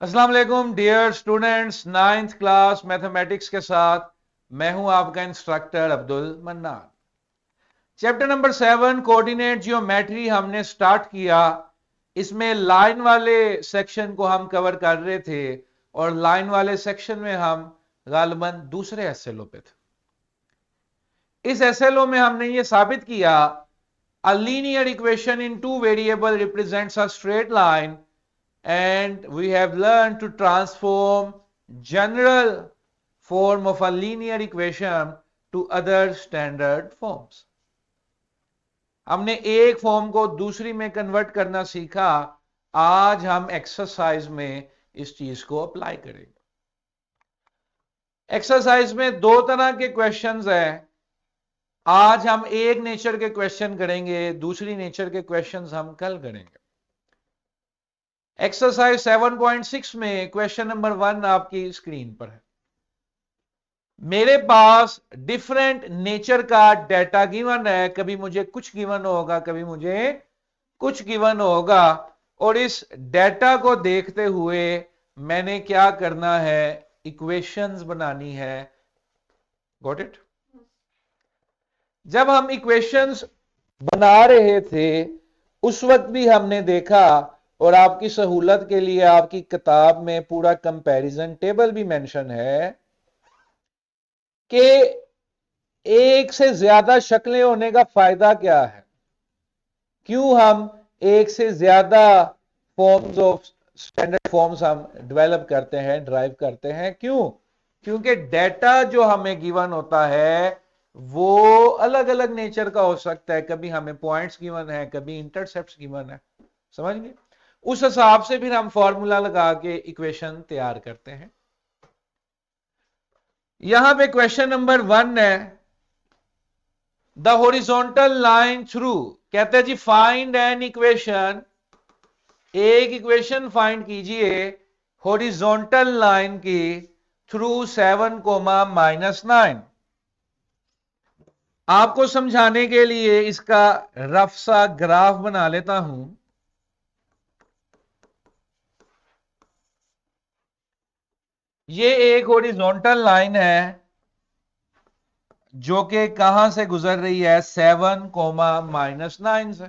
अस्सलाम वालेकुम dear students, ninth class mathematics के साथ मैं हूं आपका instructor Abdul Mannan. Chapter number 7 coordinate geometry हमने स्टार्ट किया। इसमें लाइन वाले सेक्शन को हम कवर कर रहे थे और लाइन वाले सेक्शन में हम गालिबन दूसरे एसएलओ पे थे। इस एसएलओ में हमने ये साबित किया a linear equation in two variable represents a straight line, and we have learned to transform general form of a linear equation to other standard forms. हमने एक फॉर्म को दूसरी में कन्वर्ट करना सीखा। आज हम एक्सरसाइज में इस चीज को अप्लाई करेंगे। एक्सरसाइज में दो तरह के क्वेश्चंस हैं। आज हम एक नेचर के क्वेश्चन करेंगे, दूसरी नेचर के क्वेश्चंस हम कल करेंगे। एक्सरसाइज 7.6 में क्वेश्चन नंबर 1 आपकी स्क्रीन पर है। मेरे पास डिफरेंट नेचर का डाटा गिवन है। कभी मुझे कुछ गिवन होगा, कभी मुझे कुछ गिवन होगा, और इस डाटा को देखते हुए मैंने क्या करना है, इक्वेशंस बनानी है। Got it? जब हम इक्वेशंस बना रहे थे उस वक्त भी हमने देखा, और आपकी सहूलत के लिए आपकी किताब में पूरा कंपैरिजन टेबल भी मेंशन है कि एक से ज्यादा शक्लें होने का फायदा क्या है, क्यों हम एक से ज्यादा फॉर्म्स ऑफ स्टैंडर्ड फॉर्म्स हम डेवलप करते हैं, ड्राइव करते हैं। क्यों? क्योंकि डेटा जो हमें गिवन होता है वो अलग अलग नेचर का हो सकता है। कभी हमें पॉइंट्स गिवन है, कभी इंटरसेप्ट्स गिवन है। समझ गए? उस हिसाब से फिर हम फॉर्मूला लगा के इक्वेशन तैयार करते हैं। यहां पे क्वेश्चन नंबर 1 है, द हॉरिजॉन्टल लाइन थ्रू, कहते हैं जी फाइंड एन इक्वेशन। एक इक्वेशन फाइंड कीजिए हॉरिजॉन्टल लाइन की थ्रू 7, -9। आपको समझाने के लिए इसका रफ सा ग्राफ बना लेता हूं। ये एक हॉरिजॉन्टल लाइन है जो कि कहां से गुजर रही है, 7, -9 से।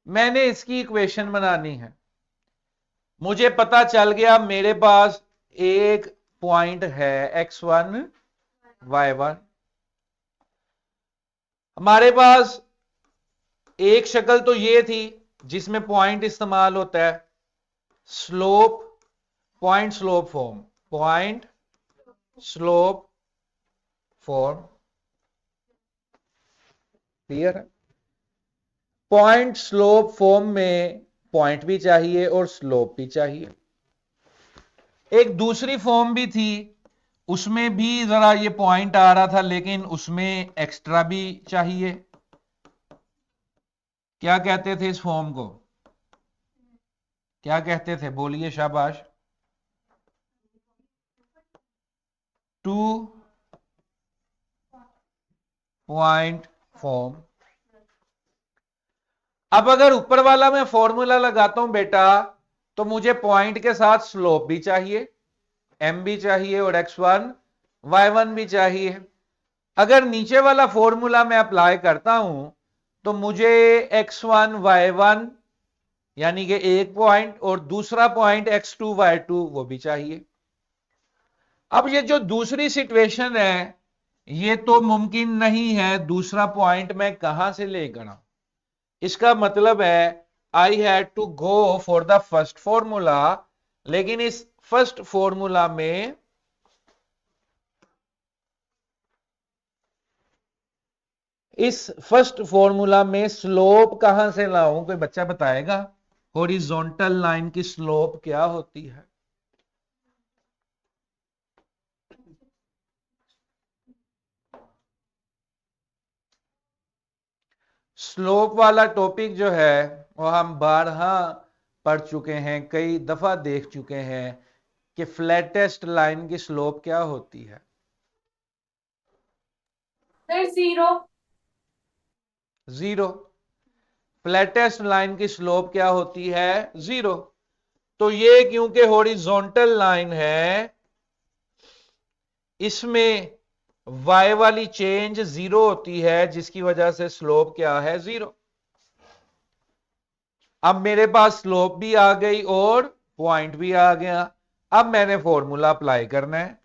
मैंने इसकी इक्वेशन बनानी है। मुझे पता चल गया मेरे पास एक पॉइंट है x1 y1। हमारे पास एक शक्ल तो ये थी जिसमें पॉइंट इस्तेमाल होता है, slope, point slope form, point slope form. Clear है? पॉइंट स्लोप फॉर्म में पॉइंट भी चाहिए और स्लोप भी चाहिए। एक दूसरी फॉर्म भी थी, उसमें भी जरा ये पॉइंट आ रहा था, लेकिन उसमें एक्स्ट्रा भी चाहिए। क्या कहते थे इस फॉर्म को? क्या कहते थे? बोलिए, शाबाश। Two point form. अब अगर ऊपर वाला मैं फॉर्मूला लगाता हूं बेटा, तो मुझे पॉइंट के साथ स्लोप भी चाहिए, एम भी चाहिए, और x1 y1 भी चाहिए। अगर नीचे वाला फॉर्मूला मैं अप्लाई करता हूं तो मुझे x1 y1 यानी कि एक पॉइंट, और दूसरा पॉइंट x2 y2 वो भी चाहिए। अब ये जो दूसरी सिचुएशन है, ये तो मुमकिन नहीं है। दूसरा पॉइंट मैं कहां से लेकर आऊं? इसका मतलब है I had to go for the first formula. लेकिन इस फर्स्ट फॉर्मूला में स्लोप कहां से लाऊं? कोई बच्चा बताएगा हॉरिजॉन्टल लाइन की स्लोप क्या होती है? स्लोप वाला टॉपिक जो है वो हम बारहा पढ़ चुके हैं, कई दफा देख चुके हैं कि फ्लैटेस्ट लाइन की स्लोप क्या होती है। Sir zero. Zero. Flattest line की स्लोप क्या होती है? जीरो। तो ये क्योंकि हॉरिजॉन्टल लाइन है, इसमें y वाली चेंज 0 होती है, जिसकी वजह से स्लोप क्या है, 0। अब मेरे पास स्लोप भी आ गई और पॉइंट भी आ गया। अब मैंने फॉर्मूला अप्लाई करना है,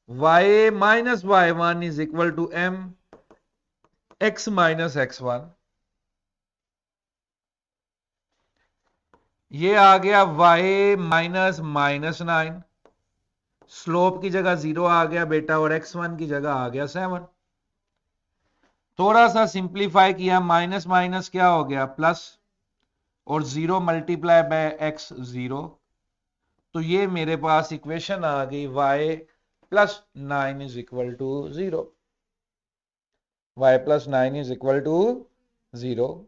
y minus y one is equal to m x minus x one. ये आ गया y माइनस माइनस 9, स्लोप की जगह 0 आ गया बेटा, और x1 की जगह आ गया 7। थोड़ा सा सिंप्लीफाई किया, माइनस माइनस क्या हो गया, प्लस, और 0 मल्टीप्लाई बाय x 0। तो ये मेरे पास इक्वेशन आ गई y plus 9 is equal to 0। y plus 9 is equal to 0।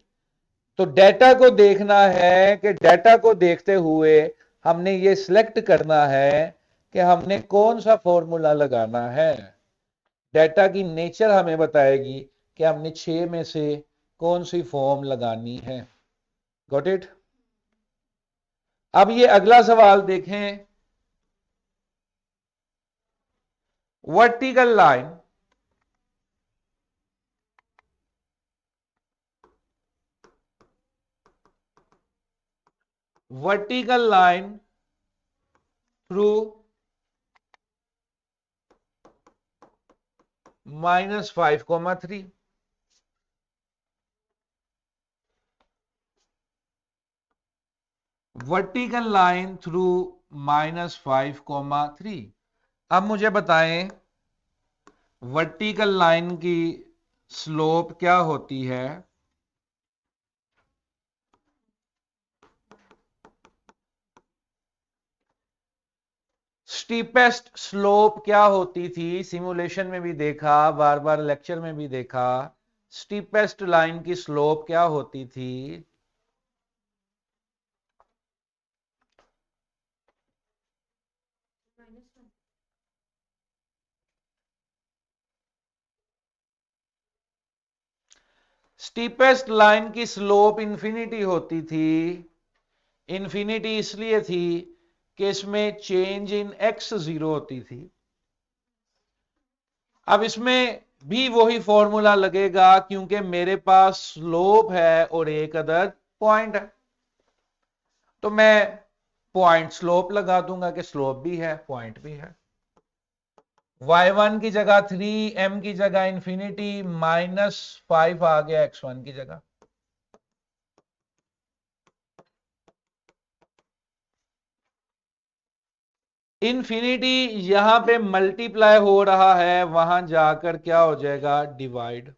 तो डेटा को देखना है कि डेटा को देखते हुए हमने ये सिलेक्ट करना है कि हमने कौन सा फॉर्मूला लगाना है। डेटा की नेचर हमें बताएगी कि हमने 6 में से कौन सी फॉर्म लगानी है। Got it. अब ये अगला सवाल देखें। Vertical line through -5,3। Vertical line through -5,3। अब मुझे बताएं वर्टिकल लाइन की स्लोप क्या होती है। स्टीपेस्ट स्लोप क्या होती थी, सिमुलेशन में भी देखा, बार बार लेक्चर में भी देखा। स्टीपेस्ट लाइन की स्लोप क्या होती थी, स्टीपेस्ट लाइन की स्लोप इंफिनिटी होती थी। इंफिनिटी इसलिए थी कि इसमें चेंज इन एक्स 0 होती थी। अब इसमें भी वही फॉर्मूला लगेगा, क्योंकि मेरे पास स्लोप है और एक अदर पॉइंट है। तो मैं पॉइंट स्लोप लगा दूंगा कि स्लोप भी है पॉइंट भी है। y1 की जगह 3, m की जगह इंफिनिटी, -5 आ गया x1 की जगह। इंफिनिटी यहां पे मल्टीप्लाई हो रहा है, वहां जाकर क्या हो जाएगा, डिवाइड।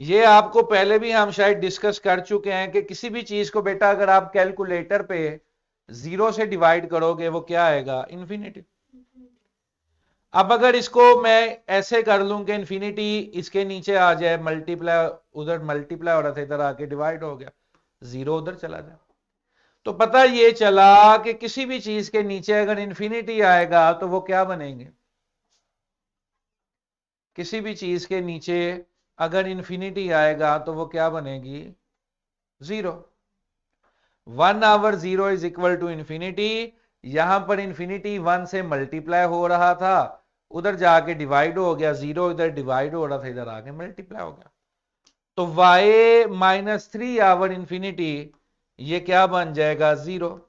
ये आपको पहले भी हम शायद डिस्कस कर चुके हैं कि किसी भी चीज को बेटा अगर आप कैलकुलेटर पे 0 से डिवाइड करोगे वो क्या आएगा, इंफिनिटी। अब अगर इसको मैं ऐसे कर लूं कि इंफिनिटी इसके नीचे आ जाए, मल्टीप्लाई, उधर मल्टीप्लाई हो रहा था इधर आके डिवाइड हो गया, 0 उधर चला जाए, तो पता ये चला कि किसी भी चीज के नीचे अगर इंफिनिटी आएगा तो वो क्या बनेंगे, किसी भी चीज के नीचे अगर इंफिनिटी आएगा तो वो क्या बनेगी, 0। 1/0 इज इक्वल टू इंफिनिटी। यहां पर इंफिनिटी 1 से मल्टीप्लाई हो रहा था, उधर जाके डिवाइड हो गया, 0 इधर डिवाइड हो रहा था इधर आके मल्टीप्लाई हो गया। तो y-3 इंफिनिटी ये क्या बन जाएगा, 0।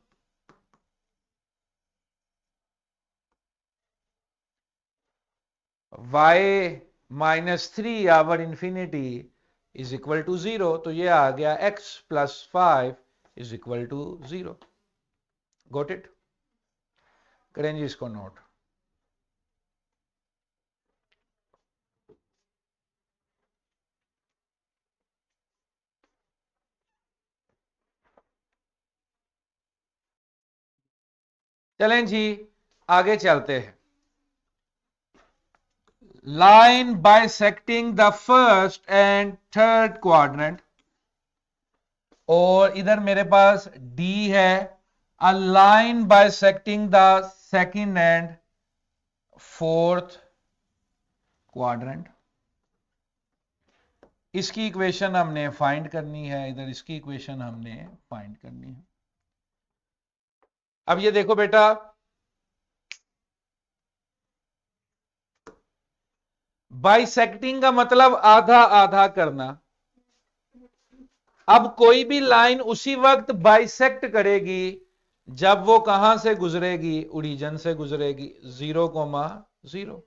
y-3 infinity is equal to 0। तो ये आ गया x plus 5 is equal to 0। Got it. करें जी इसको नोट। चलें जी आगे चलते हैं। Line bisecting the first and third quadrant, और इधर मेरे पास D है। A line bisecting the second and fourth quadrant. इसकी इक्वेशन हमने फाइंड करनी है, इधर इसकी इक्वेशन हमने फाइंड करनी है। अब ये देखो बेटा, बाइसेक्टिंग का मतलब आधा आधा करना। अब कोई भी लाइन उसी वक्त बाइसेक्ट करेगी जब वो कहां से गुजरेगी, ओरिजिन से गुजरेगी, 0,0।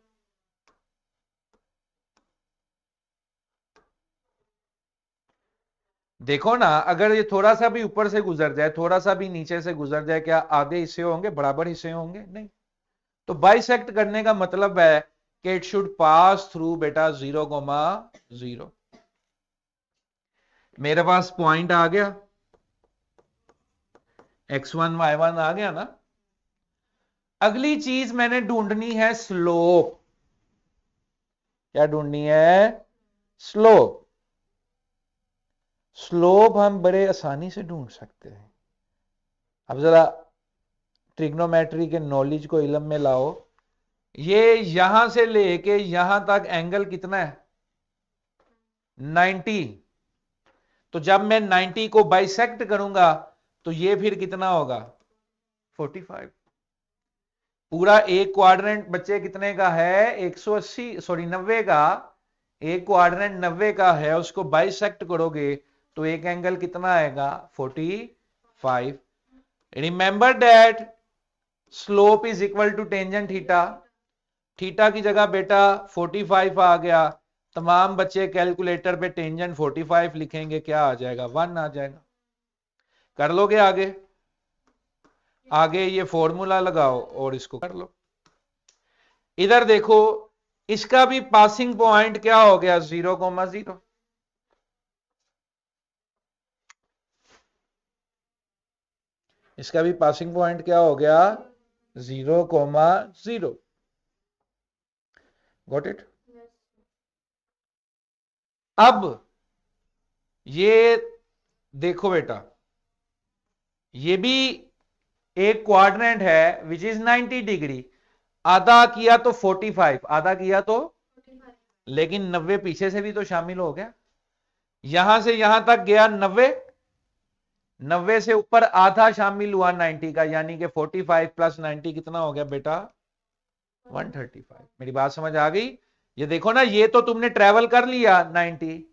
देखो ना, अगर ये थोड़ा सा भी ऊपर से गुजर जाए, थोड़ा सा भी नीचे से गुजर जाए, क्या आधे हिस्से होंगे, बराबर हिस्से होंगे? नहीं। तो बाइसेक्ट करने का मतलब है कि इट शुड पास थ्रू बेटा 0,0। मेरे पास पॉइंट आ गया, x1 y1 आ गया ना। अगली चीज मैंने ढूंढनी है स्लोप। क्या ढूंढनी है? स्लोप। स्लोप हम बड़े आसानी से ढूंढ सकते हैं। अब जरा ट्रिग्नोमेट्री के नॉलेज को इल्म में लाओ। ये यहां से लेके यहां तक एंगल कितना है? 90। तो जब मैं 90 को बाइसेक्ट करूंगा तो ये फिर कितना होगा? 45। पूरा एक क्वाड्रेंट बच्चे कितने का है? 180, सॉरी 90 का। एक क्वाड्रेंट 90 का है, उसको बाइसेक्ट करोगे तो एक एंगल कितना आएगा? 45। Remember that slope is equal to tangent theta. Theta की जगह बेटा 45 आ गया। तमाम बच्चे कैलकुलेटर पे टेंजेंट 45 लिखेंगे, क्या आ जाएगा? 1 आ जाएगा। कर लोगे आगे? आगे ये फॉर्मूला लगाओ और इसको कर लो। इधर देखो, इसका भी पासिंग पॉइंट क्या हो गया? 0,0। इसका भी पासिंग पॉइंट क्या हो गया? 0,0। Got it? अब ये देखो बेटा, ये भी एक क्वाड्रेंट है विच इज 90 डिग्री। आधा किया तो 45, आधा किया तो, लेकिन 90 पीछे से भी तो शामिल हो गया। यहां से यहां तक गया 90, 90 से ऊपर आधा शामिल हुआ 90 का, यानी कि 45 प्लस 90 कितना हो गया बेटा? 135। मेरी बात समझ आ गई? ये देखो ना, ये तो तुमने ट्रेवल कर लिया 90।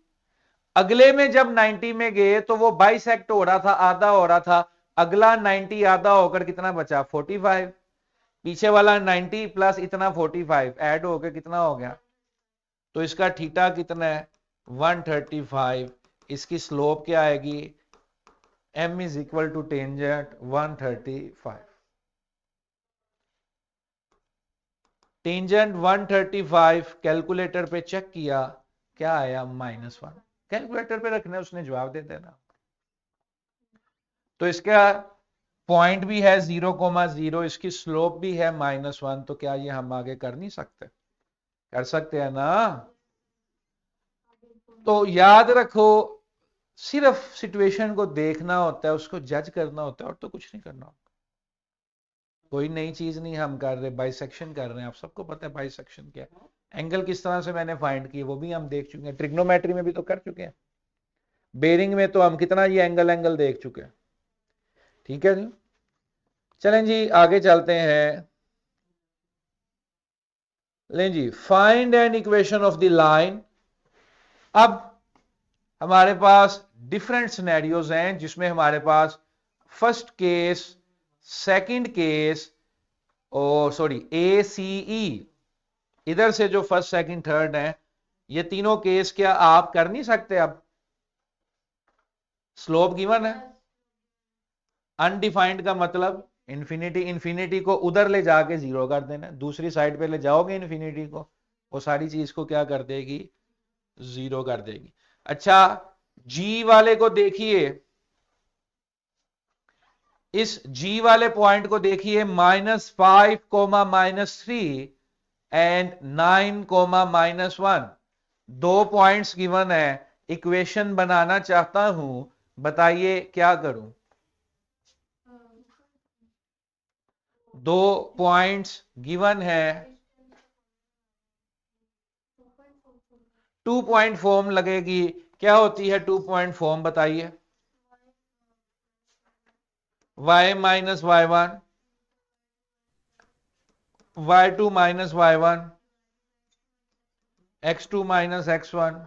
अगले में जब 90 में गए तो वो बाइसेक्ट हो रहा था, आधा हो रहा था। अगला 90 आधा होकर कितना बचा? 45। पीछे वाला 90 प्लस इतना 45 ऐड होकर कितना हो गया? तो इसका थीटा कितना है? 135। इसकी स्लोप क्या आएगी? m is equal to tangent 135। Tangent 135 calculator पे चेक किया, क्या आया? -1। कैलकुलेटर पे रखना, उसने जवाब दे देना। तो इसका पॉइंट भी है 0,0, इसकी स्लोप भी है -1। तो क्या ये हम आगे कर नहीं सकते? कर सकते हैं ना? तो याद रखो, सिर्फ सिचुएशन को देखना होता है, उसको जज करना होता है, और तो कुछ नहीं करना होता। कोई नई चीज नहीं हम कर रहे, बाइसेक्शन कर रहे हैं। आप सबको पता है बाइसेक्शन क्या है। एंगल किस तरह से मैंने फाइंड किए वो भी हम देख चुके हैं, ट्रिग्नोमेट्री में भी तो कर चुके हैं। बेरिंग में तो हम कितना ये एंगल एंगल देख चुके हैं। ठीक है जी, चलें जी आगे चलते हैं। लें जी, find an equation of the line. अब हमारे पास डिफरेंट सिनेरियोज हैं जिसमें हमारे पास फर्स्ट केस, सेकंड केस, और सॉरी ए सी ई, इधर से जो फर्स्ट सेकंड थर्ड है, ये तीनों केस क्या आप कर नहीं सकते? अब स्लोप गिवन है, अनडिफाइंड का मतलब इंफिनिटी, इंफिनिटी को उधर ले जाके जीरो कर देना, दूसरी साइड पे ले जाओगे इंफिनिटी को, वो सारी चीज को क्या कर देगी? जीरो कर देगी। अच्छा, जी वाले को देखिए, इस जी वाले पॉइंट को देखिए, -5, -3 एंड 9, -1। दो पॉइंट्स गिवन है, इक्वेशन बनाना चाहता हूं, बताइए क्या करूं? दो पॉइंट्स गिवन है, 2 पॉइंट फॉर्म लगेगी। क्या होती है 2 पॉइंट फॉर्म बताइए? y minus y1, y2 minus y1, x2 minus x1।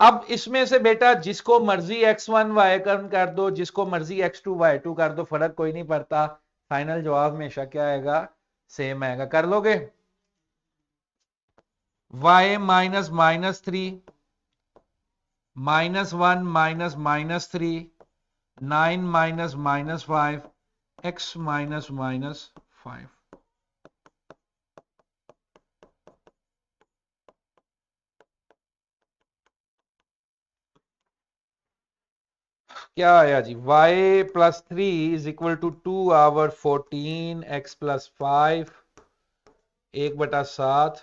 अब इसमें से बेटा जिसको मर्जी x1 y1 कर दो, जिसको मर्जी x2 y2 कर दो, फर्क कोई नहीं पड़ता। फाइनल जवाब हमेशा क्या आएगा? सेम आएगा। कर लोगे? y minus minus 3, -1 minus minus 3, 9 minus minus 5, x minus minus 5। क्या आया जी? y plus 3 is equal to 2/14, x plus 5 1/7।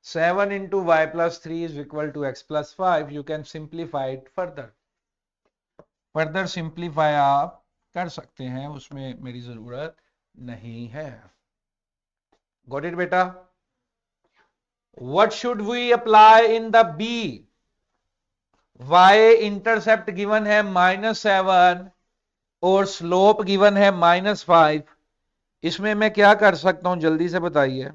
7 into y plus 3 is equal to x plus 5. You can simplify it further. Further simplify आप कर सकते हैं, उसमें मेरी जरूरत नहीं है। गॉट इट बेटा? What should we apply in the B? y intercept given है -7 और स्लोप गिवन है -5। इसमें मैं क्या कर सकता हूं, जल्दी से बताइए।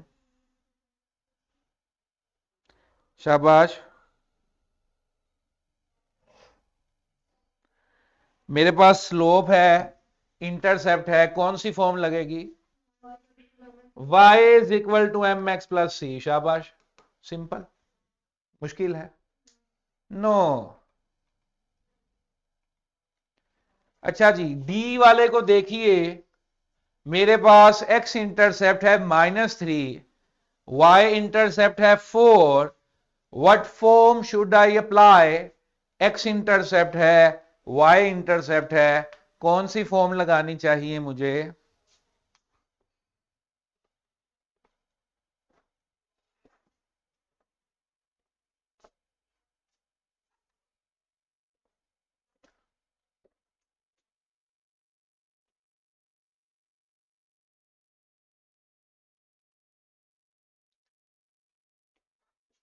शाबाश। मेरे पास स्लोप है, इंटरसेप्ट है, कौन सी फॉर्म लगेगी? y is equal to m x plus c. शाबाश, सिंपल। मुश्किल है? नो। अच्छा जी, डी वाले को देखिए। मेरे पास x इंटरसेप्ट है -3, y इंटरसेप्ट है 4। What form should I apply? x intercept है, y इंटरसेप्ट है, कौन सी फॉर्म लगानी चाहिए मुझे?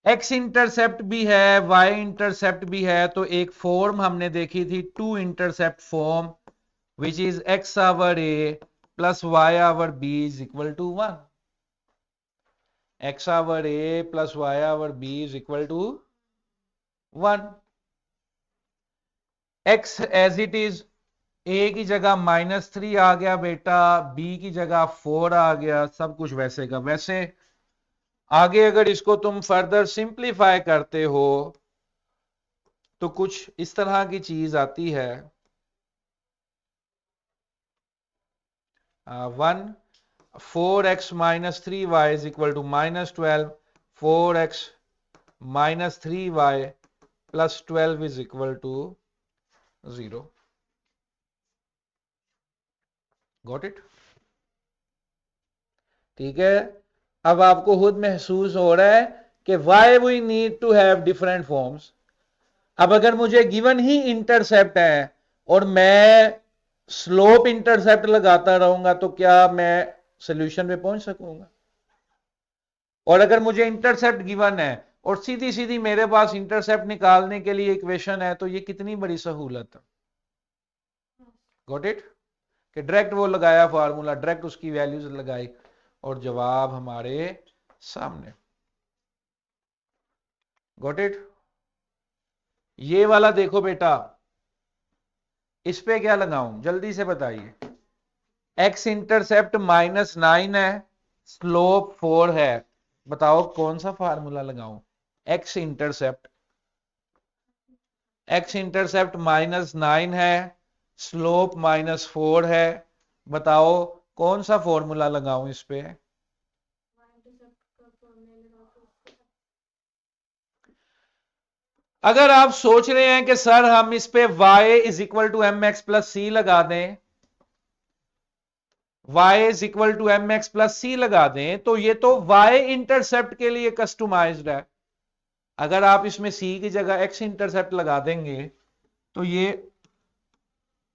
x इंटरसेप्ट भी है, y इंटरसेप्ट भी है, तो एक फॉर्म हमने देखी थी, two intercept form, which is x over a plus y over b is equal to 1। x over a plus y over b is equal to 1। x as it is, a की जगह -3 आ गया बेटा, b की जगह 4 आ गया, सब कुछ वैसे का वैसे। आगे अगर इसको तुम फर्दर सिंप्लीफाई करते हो तो कुछ इस तरह की चीज आती है। 1 4x minus 3y is equal to -12, 4x minus 3y plus 12 is equal to 0। Got it? ठीक है। अब आपको खुद महसूस हो रहा है कि why we need to have different forms. अब अगर मुझे गिवन ही इंटरसेप्ट है और मैं स्लोप इंटरसेप्ट लगाता रहूंगा तो क्या मैं सोल्यूशन पे पहुंच सकूंगा? और अगर मुझे इंटरसेप्ट गिवन है और सीधी सीधी मेरे पास इंटरसेप्ट निकालने के लिए इक्वेशन है, तो ये कितनी बड़ी सहूलत है। Got it? कि डायरेक्ट वो लगाया फार्मूला, डायरेक्ट उसकी वैल्यूज लगाई और जवाब हमारे सामने। Got it? ये वाला देखो बेटा, इस पे क्या लगाऊं, जल्दी से बताइए। x इंटरसेप्ट -9 है, स्लोप 4 है, बताओ कौन सा फार्मूला लगाऊं? x इंटरसेप्ट -9 है, स्लोप -4 है, बताओ कौन सा फॉर्मूला लगाऊं इस पे? अगर आप सोच रहे हैं कि सर हम इस पे y is equal to m x plus c लगा दें, y is equal to m x plus c लगा दें, तो ये तो y इंटरसेप्ट के लिए कस्टमाइज्ड है। अगर आप इसमें सी की जगह एक्स इंटरसेप्ट लगा देंगे तो ये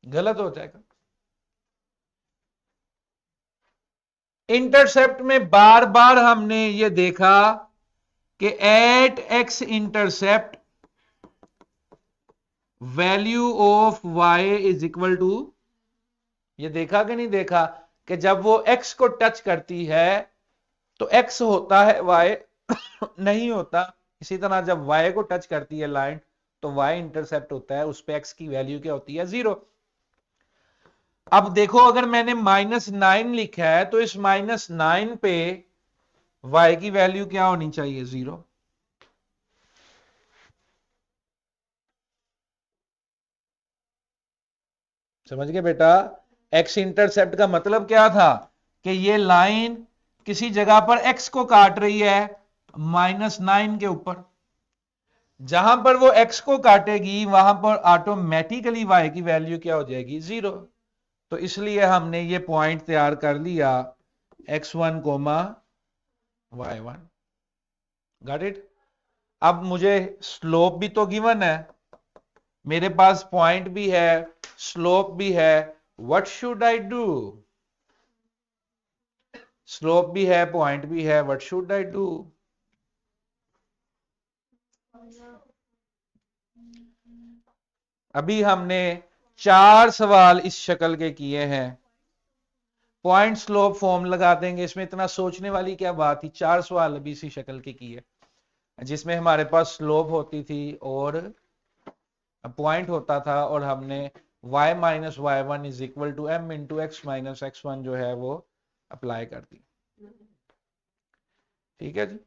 गलत हो जाएगा। इंटरसेप्ट में बार बार हमने ये देखा कि at x intercept value of y is equal to, ये देखा कि नहीं देखा कि जब वो x को टच करती है तो x होता है y नहीं होता। इसी तरह जब y को टच करती है लाइन तो y इंटरसेप्ट होता है, उस पे x की वैल्यू क्या होती है, 0। अब देखो अगर मैंने -9 लिखा है तो इस -9 पे y की वैल्यू क्या होनी चाहिए, 0। समझ गए बेटा? x इंटरसेप्ट का मतलब क्या था कि ये लाइन किसी जगह पर x को काट रही है -9 के ऊपर, जहां पर वो x को काटेगी वहां पर ऑटोमेटिकली y की वैल्यू क्या हो जाएगी, 0। तो इसलिए हमने ये पॉइंट तैयार कर लिया x1 coma y1। Got it? अब मुझे स्लोप भी तो गिवन है, मेरे पास पॉइंट भी है, स्लोप भी है। What should I do? Slope भी है, पॉइंट भी है, व्हाट शुड आई डू? अभी हमने 4 सवाल इस शक्ल के किए हैं। पॉइंट स्लोप फॉर्म लगा देंगे, इसमें इतना सोचने वाली क्या बात थी। 4 सवाल अभी इसी शक्ल के किए जिसमें हमारे पास स्लोप होती थी और पॉइंट होता था, और हमने y minus y one is equal to m into x minus x one जो है वो अप्लाई कर दी। ठीक है जी,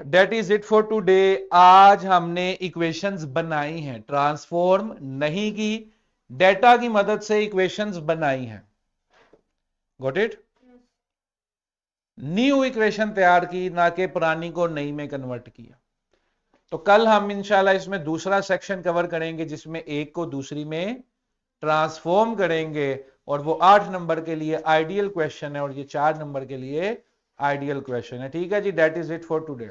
that is it for today. आज हमने इक्वेशंस बनाई हैं, ट्रांसफॉर्म नहीं की, डेटा की मदद से इक्वेशंस बनाई हैं। Got it? न्यू इक्वेशन तैयार की, ना कि पुरानी को नई में कन्वर्ट किया। तो कल हम इंशाल्लाह इसमें दूसरा सेक्शन कवर करेंगे जिसमें एक को दूसरी में ट्रांसफॉर्म करेंगे, और वो 8 नंबर के लिए आइडियल क्वेश्चन है और ये 4 नंबर के लिए आइडियल क्वेश्चन है। ठीक है जी, that is it for today.